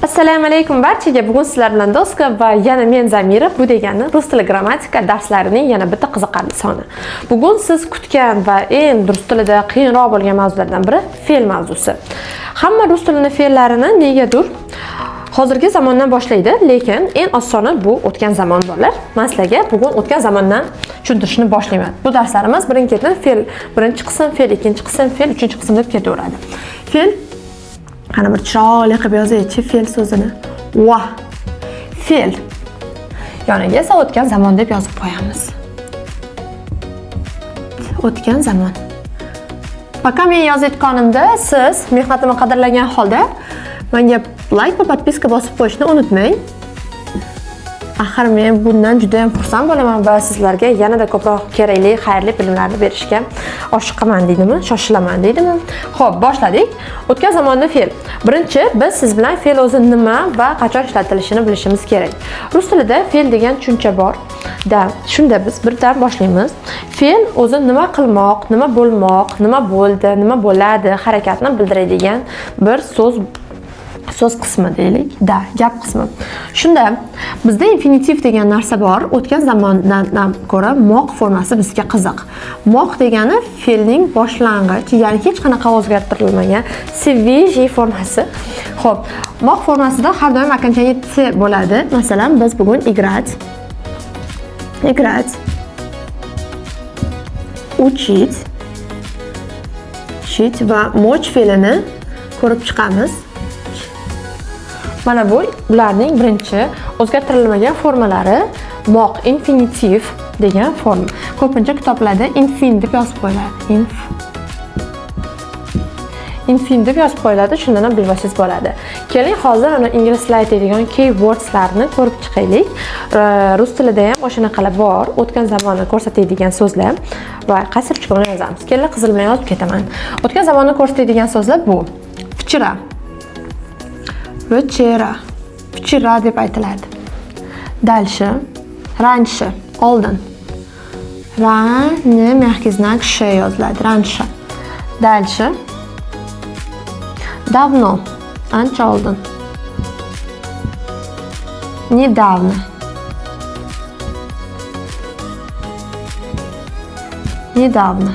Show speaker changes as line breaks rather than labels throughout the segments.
Assalomu alaykum barchaga. Bugun sizlar bilan Doska va yana men Zamira. Bu degani rus tili grammatika darslarining yana bitta qiziqarli soni. Bugun siz kutgan va eng rus tilida qiyinroq bo'lgan mavzulardan biri fe'l mavzusi. Hamma rus tilining fe'llarini negadir hozirgi zamondan boshlaydi, lekin eng osoni bu o'tgan zamon bolalar. Men sizlarga bugun o'tgan zamondan tushuntirishni boshlayman. Bu darslarimiz birin-ketin fe'l birinchi qism, fe'l ikkinchi qism, fe'l uchinchi qism deb ketaveradi. Fe'l qani bir chiroyli qilib yozaychi fe'l so'zini. Va. Fe'l. Yoniga esa o'tgan zamon deb yozib qo'yamiz. O'tgan zamon. Пока men yozayotganimda siz mehnatimni qadrlagan holda menga like va podpiska bosib qo'yishni unutmang. Axir men bundan juda ham xursand bo'laman va sizlarga yanada ko'proq kerakli, xayrli bilimlarni berishga oshiqaman deydimi, shoshilaman deydimi. Xo'p, boshladik. O'tgan zamonda fe'l. Birinchi biz siz bilan fe'l o'zi nima va qachon ishlatilishini bilishimiz kerak. Rus tilida fe'l degan tushuncha bor. Shunda biz birdan boshlaymiz. Fe'l o'zi nima qilmoq, nima bo'lmoq, nima bo'ldi, nima bo'ladi, harakatni bildiradigan bir so'z qismi deylik, gap qismi. Shunda bizda infinitiv degan narsa bor. O'tgan zamondan ko'ra moq formasi bizga qiziq. Moq degani fe'lning boshlang'ich, ya'ni hech qanaqa o'zgartirilmagan свежий formasi. Xo'p, moq formasida har doim окончание t bo'ladi. Masalan, biz bugun играть, учить va moch fe'lini ko'rib chiqamiz. Mana bu ularning birinchi o'zgartirilmagan formalari moq infinitiv degan forma. Ko'pincha kitoblarda infin deb yozib qo'yiladi. Infin deb yozib qo'yiladi, shundan ham bilsangiz bo'ladi. Keling, hozir uni ingliz tilida aytadigan keywordslarni ko'rib chiqaylik. Rus tilida ham o'shanaqalar bor, o'tgan zamonni ko'rsatadigan so'zlar va qaysi ruchkani yozamiz. Keling, qizil bilan yozib ketaman. O'tgan zamonni ko'rsatadigan so'zlar bu. Vchera. Vchera deb aytiladi. Дальше. Раньше. Oldin. Ra-ni мягкий знак sh yoziladi. Раньше. Дальше. Давно. Ancha oldin. Недавно. Недавно.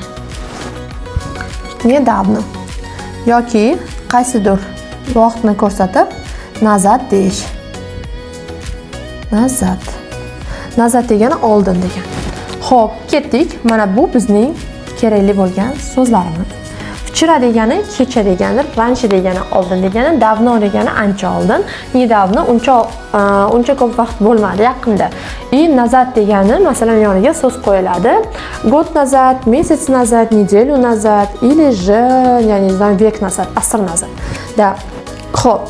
Yoki qaysidir vaqtni ko'rsatib nazad deyish. Nazad degani oldin degan. Xo'p, ketdik. Mana bu bizning kerakli bo'lgan so'zlarimiz. Vchera degani kecha degani, раньше degani oldin degani, давно degani ancha oldin, недавно uncha ko'p vaqt bo'lmadi, yaqinda. И назад degani masalan yoniga so'z qo'yiladi. Год назад, месяц назад, неделю назад или же, я не знаю, век назад, asr nazad. Xo'p.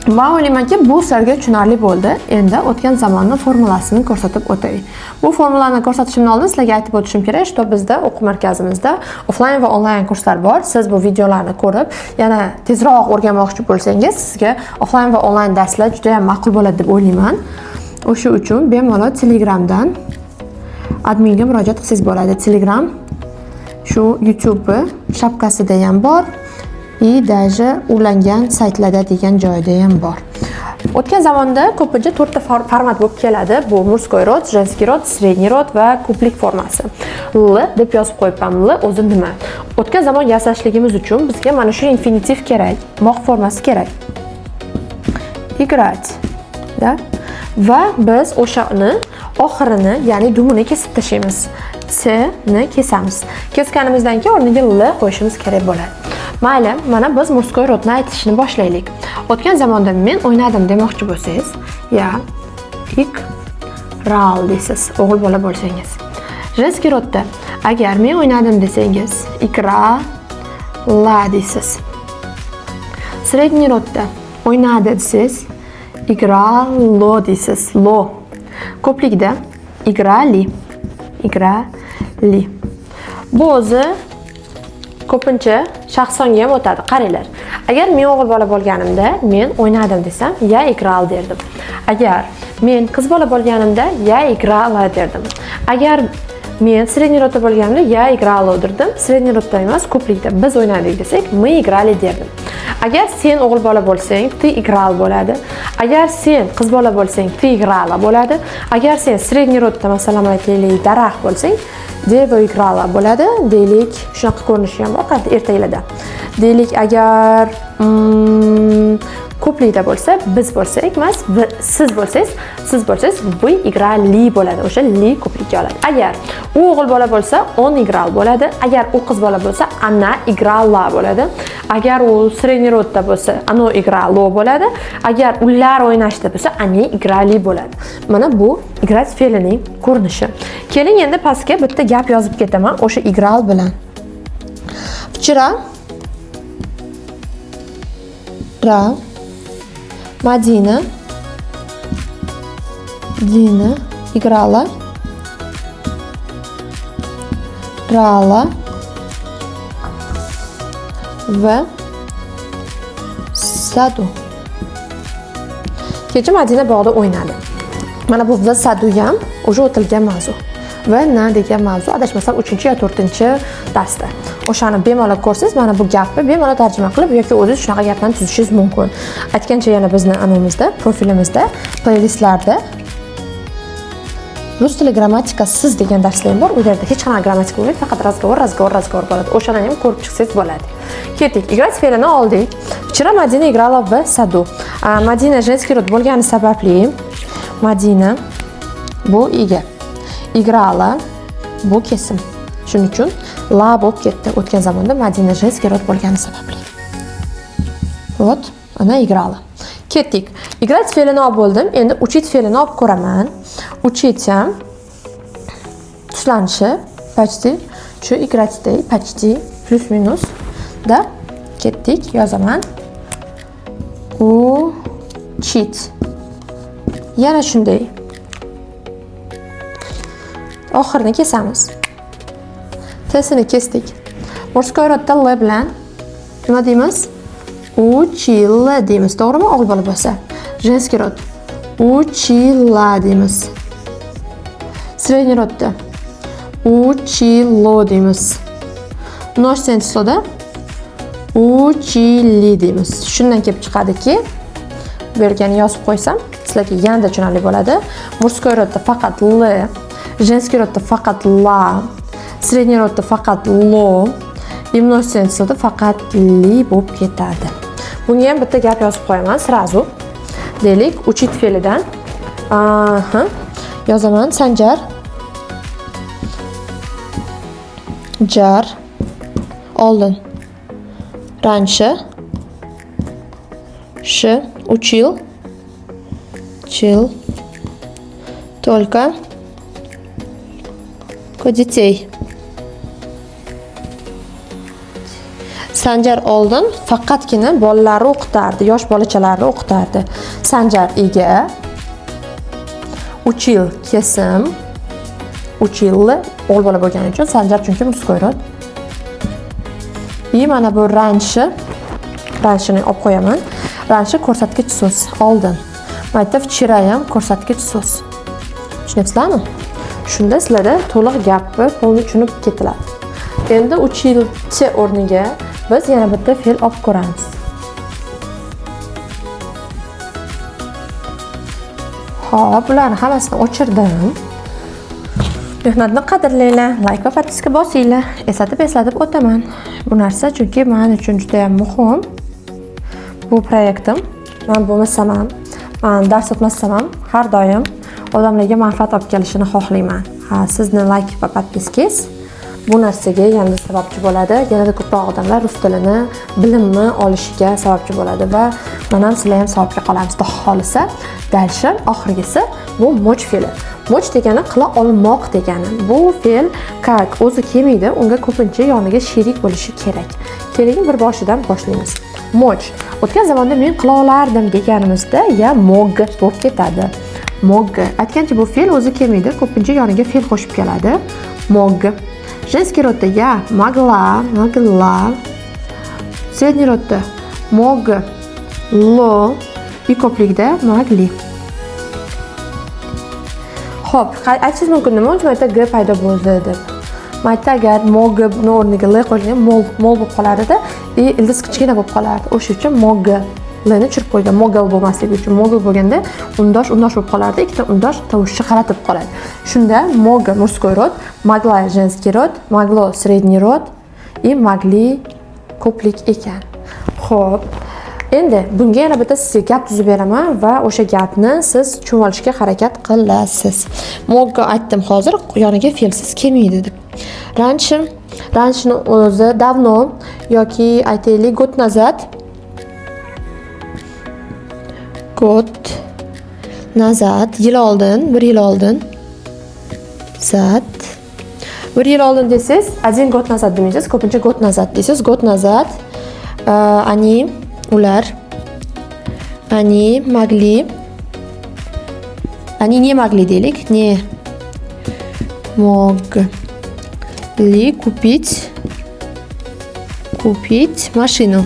Men o'ylaymanki, bu sizlarga tushunarli bo'ldi. Endi o'tgan zamonning formulasini ko'rsatib o'tay. Bu formularni ko'rsatishimdan oldin sizlarga aytib o'tishim kerak, что bizda o'quv markazimizda offlayn va onlayn kurslar bor. Siz bu videolarni ko'rib, yana tezroq o'rganmoqchi bo'lsangiz, sizga offlayn va onlayn darslar juda ham ma'qul bo'ladi deb o'ylayman. O'sha uchun bemalol Telegramdan adminga murojaat qilsangiz bo'ladi. Telegram shu YouTube shapkasida ham bor. И даже ulangan saytlarda degan joyda ham bor. O'tgan zamonda ko'pincha 4 ta format bo'lib keladi. Bu мужской род, женский род, средний род va ko'plik formasi. L deb yozib qo'yibman. L o'zi nima? O'tgan zamon yasashligimiz uchun bizga mana shu infinitiv kerak, moq formasi kerak. Играть, da? Va biz o'shani oxirini, ya'ni dumini kesib tashlaymiz. C ni kesamiz. Kesganimizdan keyin o'rniga L qo'yishimiz kerak bo'ladi. Mayli, mana biz mужской rodni aytishni boshlaylik. O'tgan zamonda men o'ynadim demoqchi bo'lsangiz, ya играл deysiz, o'g'il bola bo'lsangiz. Женский rodda agar men o'ynadim desangiz, играла deysiz. Средний rodda o'ynadi desangiz, играло deysiz. Lo. Ko'plikda играли. Bu o'zi ko'pincha shaxsonga ham o'tadi. Qaranglar. Agar men o'g'il bola bo'lganimda, men o'ynadim desam, ya играл derdim. Agar men qiz bola bo'lganimda, ya играла derdim. Agar men средний rodda bo'lganimda я играла derdim. Средний rodda emas, ko'plikda biz o'ynadik desak, мы играли derdim. Agar sen o'g'il bola bo'lsang, ты играл bo'ladi. Agar sen qiz bola bo'lsang, ты играла bo'ladi. Agar sen средний rodda masalan aytaylik, daraxt bo'lsang, devo играла bo'ladi. Deylik, shunaqa ko'rinishi ham bor ertaklarda. Deylik, agar ko'plikda bo'lsa, biz bo'lsak emas, siz bo'lsangiz, вы играли bo'ladi. O'sha li ko'plikka oladi. Agar u o'g'il bola bo'lsa, он играл bo'ladi. Agar u qiz bola bo'lsa, она играла bo'ladi. Agar u средний rodda bo'lsa, оно играло bo'ladi. Agar ular o'ynashda bo'lsa, они играли bo'ladi. Mana bu играть fe'lining ko'rinishi. Keling endi pastga bitta gap yozib ketaman, o'sha играл bilan. Вчера Madina играла в sadu. Kecha Madina bog'da o'ynadi. Mana bu v sadu ham o'sha o'tilgan mavzu. Va na degan mavzu adashmasam 3 yo 4 darsda. O'shani bemalol ko'rsangiz, mana bu gapni bemalol tarjima qilib yoki o'zingiz shunaqa gaplarni tuzishingiz mumkin. Aytgancha yana bizning anamizda, profilimizda, playlistlarda rus tili grammatikasiz degan darslar bor. U yerda hech qanaqa grammatika bo'lmaydi, faqat razgovor bo'ladi. O'shani ham ko'rib chiqsangiz bo'ladi. Ketdik. Играть fe'lini oldik. Вчера Madina играла в sadu. Madina женский rod bo'lgani sababli Madina bu ega. Играла bu kesim. Shuning uchun la bo'lib ketdi. O'tgan zamonda Madina женский rod bo'lgani sababli. Вот, она играла. Ketdik. Играть fe'lini olib bo'ldim. Endi учить fe'lini olib ko'raman. Учить ham tuslanishi почти shu играть-day, почти plus-minus da ketdik. Yozaman. Учить. Yana shunday. Oxirini kesamiz. T'sini kesdik. Мужской rodda l bilan nima deymiz? Учила deymiz. To'g'rimi? O'g'il bola bo'lsa. Женский rod. Учила deymiz. Средний rodda. Учило deymiz. Множественный числоda учили deymiz. Shundan kelib chiqadiki, bu yerga yozib qo'ysam, sizlarga yanada tushunarli bo'ladi. Мужской rodda faqat l, женский rodda faqat la, средний rodda faqat lo, и множественный числоda faqat li bo'lib ketadi. Bunga ham bitta gap yozib qo'yaman sразу. Deylik, учить fe'lidan yozaman. Sanjar jar oldin раньше учил только детей. Sanjar oldin faqatgina bolalarni o'qitardi, yosh bolachalarni o'qitardi. Sanjar ega, учил kesim, учил o'g'il bola bo'lgani uchun, Sanjar chunki мужской rod. И mana bu раньшeni olib qo'yaman. Раньше ko'rsatkich so'z oldin. Mayda вчера ham ko'rsatkich so'z. Tushunyapsizlarmi? Shunda sizlarda to'liq gapni to'liq tushunib ketiladi. Endi uchilchi o'rniga biz yana bitta fe'l olib ko'ramiz. Xo'p, bularni hammasini o'chirdim. Mehnatni qadrlaylar, like va podpiska bosinglar. Eslatib o'taman. Bu narsa chunki men uchun juda ham muhim. Bu proyektim. Men bo'lmasam ham, men dars o'tmasam ham har doim odamlarga manfaat olib kelishini xohlayman. Sizni like va podpiskangiz bu narsaga yanada sababchi bo'ladi. Yanada ko'proq odamlar rus tilini, bilimni olishiga sababchi bo'ladi va men ham sizlar ham savobga qolamiz. Xudo xolisa, dальше oxirgisi bu moch fe'li. Moch degani qila olmoq degani. Bu fe'l как o'zi kelmaydi, unga ko'pincha yoniga sherik bo'lishi kerak. Keling bir boshidan boshlaymiz. Moch. O'tgan zamonda men qila olardim deganimizda ya mog bo'lib ketadi. Mog. Aytgancha bu fe'l o'zi kelmaydi, ko'pincha yoniga fe'l qo'shib keladi. Mog. Женский rodda я могла. Средний rodda moglо и ko'plikda могли. Xo'p, aytishingiz mumkin nima uchun mayda g paydo bo'ldi deb. Mayda agar mog ni o'rniga l qo'yilgan mol bo'lib qolardi ildiz kichkina bo'lib qolardi. O'sha uchun mog lni tushirib qo'ygan. Mogal bo'lmasligi uchun. Mogal bo'lganda undosh bo'lib qolardi. Ikkita undosh tovushni qaratib qoladi. Shunda mog мужской род, могла женский род, могло средний род и могли ko'plik ekan. Xo'p. Endi bunga yana bitta sizga gap tuzib beraman va o'sha gapni siz tushunib olishga harakat qilasiz. Mogga aytdim hozir yoniga fe'lsiz kelmaydi deb. Ranchni o'zi давно yoki aytaylik gод назад yil oldin, 1 yil oldin. Bir yil oldin desiz, один год назад demaysiz, ko'pincha год назад desiz. Год назад ular не могли deylik, не могли купить машину.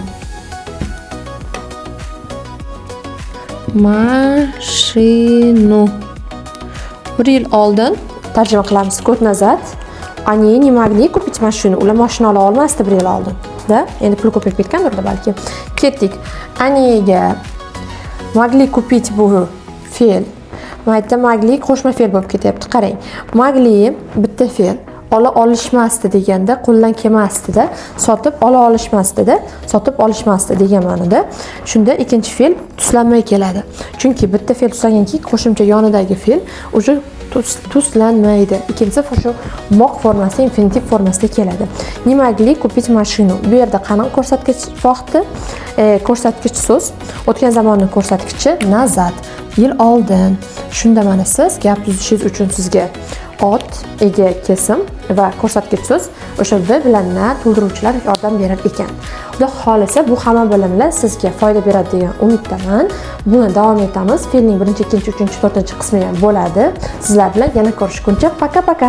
Bir yil oldin tarjima qilamiz. Год назад они не могли купить машину. Ular mashina ola olmasdi 1 yil oldin. Da, endi pul ko'payib ketgandir balki. Ketdik. Aniga могли купить bu fe'l. Mayda mogli qo'shma fe'l bo'lib ketyapti. Qarang. Mogli bitta fe'l. Ola olishmasdi deganda qo'ldan kelmasdi-da, sotib ola olishmasdi-da, sotib olishmasdi degan ma'noda. Shunda ikkinchi fe'l tuslanmay keladi. Chunki bitta fe'l tuslanganki, qo'shimcha yonidagi fe'l o'sha tuslanmaydi. Ikkinchisi shu moq formasi, infinitiv formasida keladi. Не могли купить машину. Bu yerda qanaqa ko'rsatkich vaqti, ko'rsatkich so'z, o'tgan zamonning ko'rsatkichi nazad, yil oldin. Shunda mana siz gap tuzishingiz uchun sizga ot, ega, kesim va ko'rsatkich so'z o'sha v bilan na to'ldiruvchilar yordam berar ekan. Xudo xolisa bu hamma bilimlar sizga foyda beradi degan umiddaman. Buni davom etamiz. Fe'lning 1, 2, 3, 4 qismi ham bo'ladi. Sizlar bilan yana ko'rishguncha paka-paka.